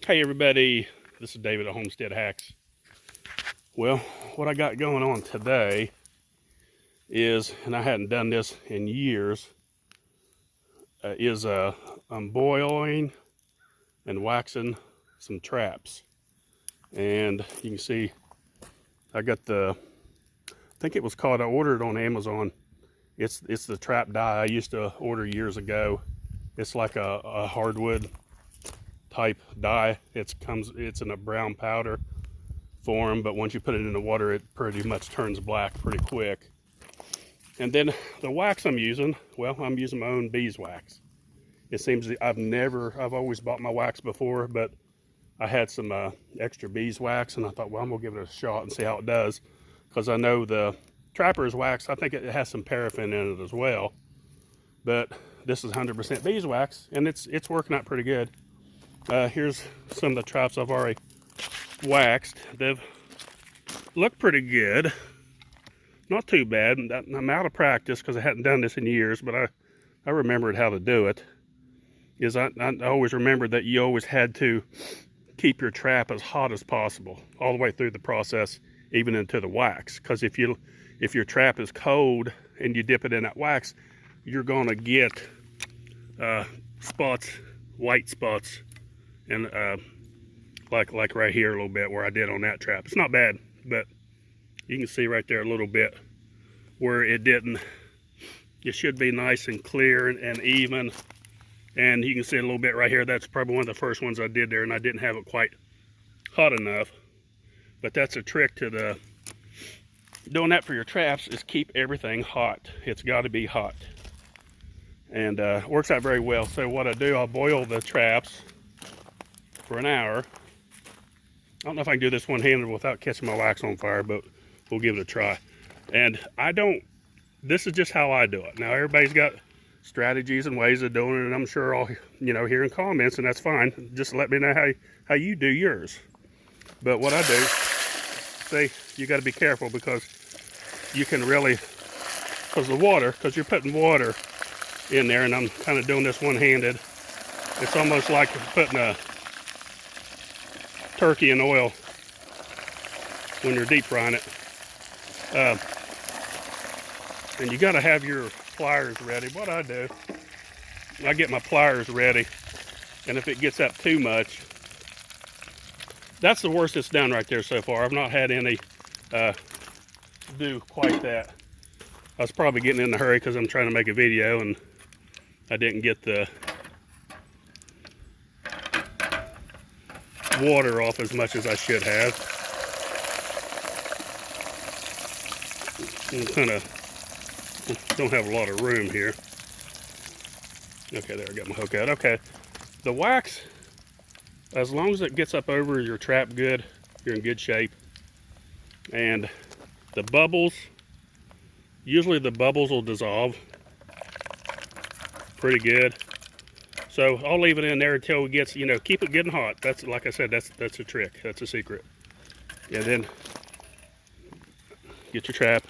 Hey everybody, this is David at Homestead Hacks. Well, what I got going on today is, and I hadn't done this in years, I'm boiling and waxing some traps. And you can see I got I think it was called, I ordered it on Amazon. It's the trap dye I used to order years ago. It's like a hardwood type dye. It's in a brown powder form, but once you put it in the water, it pretty much turns black pretty quick. And then the wax I'm using, well, I'm using my own beeswax. It seems I've always bought my wax before, but I had some extra beeswax, and I thought, well, I'm gonna give it a shot and see how it does, because I know the trapper's wax, I think it has some paraffin in it as well, but this is 100% beeswax, and it's working out pretty good. Here's some of the traps I've already waxed. They've looked pretty good. Not too bad. I'm out of practice because I hadn't done this in years, but I remembered how to do it. I always remembered that you always had to keep your trap as hot as possible all the way through the process, even into the wax. Because if your trap is cold and you dip it in that wax, you're gonna get spots, white spots, and like right here a little bit where I did on that trap. It's not bad, but you can see right there a little bit where it didn't. It should be nice and clear and even, and you can see a little bit right here. That's probably one of the first ones I did there, and I didn't have it quite hot enough. But that's a trick to doing that for your traps, is keep everything hot. It's got to be hot, and works out very well. So what I do, I'll boil the traps for an hour. I don't know if I can do this one-handed without catching my wax on fire, but we'll give it a try. And this is just how I do it. Now everybody's got strategies and ways of doing it, and I'm sure I'll hear in comments, and that's fine. Just let me know how you do yours. But what I do, see, you got to be careful, because you can really, because you're putting water in there, and I'm kind of doing this one-handed. It's almost like putting a turkey in oil when you're deep frying it. And you got to have your pliers ready. What I do, I get my pliers ready, and if it gets up too much, that's the worst it's done right there so far. I've not had any do quite that. I was probably getting in a hurry because I'm trying to make a video, and I didn't get the water off as much as I should have. I kind of don't have a lot of room here. Okay, there, I got my hook out. Okay, the wax, as long as it gets up over your trap good, you're in good shape. And the bubbles, usually the bubbles will dissolve pretty good. So I'll leave it in there until it gets, keep it getting hot. That's, like I said, that's a trick. That's a secret. And then get your trap.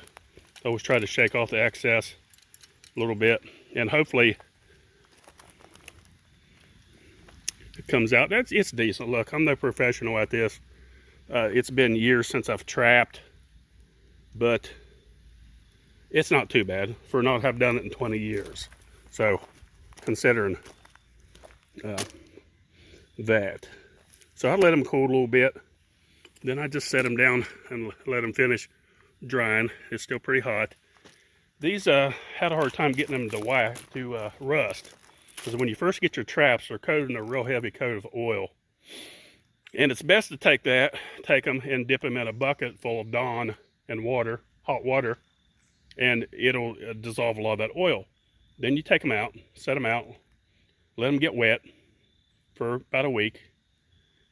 Always try to shake off the excess a little bit, and hopefully it comes out. It's decent. Look, I'm no professional at this. It's been years since I've trapped, but it's not too bad for not have done it in 20 years. So considering that. So I let them cool a little bit. Then I just set them down and let them finish drying. It's still pretty hot. These had a hard time getting them to rust, because when you first get your traps, they're coated in a real heavy coat of oil. And it's best to take them and dip them in a bucket full of Dawn and water, hot water, and it'll dissolve a lot of that oil. Then you take them out, set them out, let them get wet for about a week,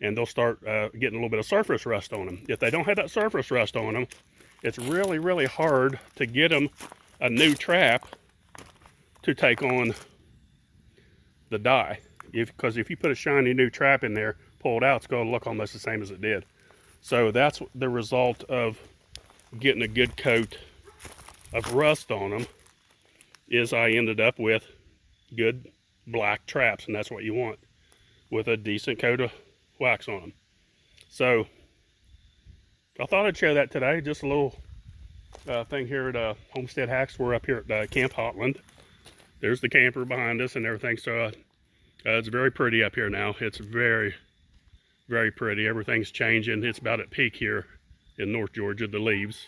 and they'll start getting a little bit of surface rust on them. If they don't have that surface rust on them, it's really, really hard to get them a new trap to take on the dye. Because if you put a shiny new trap in there, pull it out, it's going to look almost the same as it did. So that's the result of getting a good coat of rust on them, is I ended up with good black traps, and that's what you want, with a decent coat of wax on them. So I thought I'd share that today. Just a little thing here at Homestead Hacks. We're up here at Camp Haughtland. There's the camper behind us and everything. So it's very pretty up here now. It's very, very pretty. Everything's changing. It's about at peak here in North Georgia, the leaves.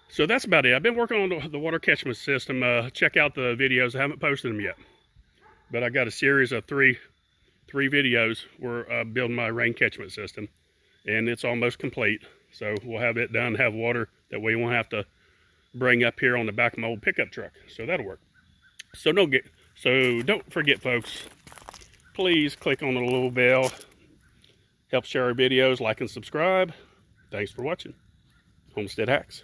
So that's about it. I've been working on the water catchment system. Check out the videos. I haven't posted them yet, but I got a series of three videos where building my rain catchment system, and it's almost complete. So we'll have it done, have water that we won't have to bring up here on the back of my old pickup truck. So that'll work. So don't forget, folks, please click on the little bell. Help share our videos, like and subscribe. Thanks for watching. Homestead Hacks.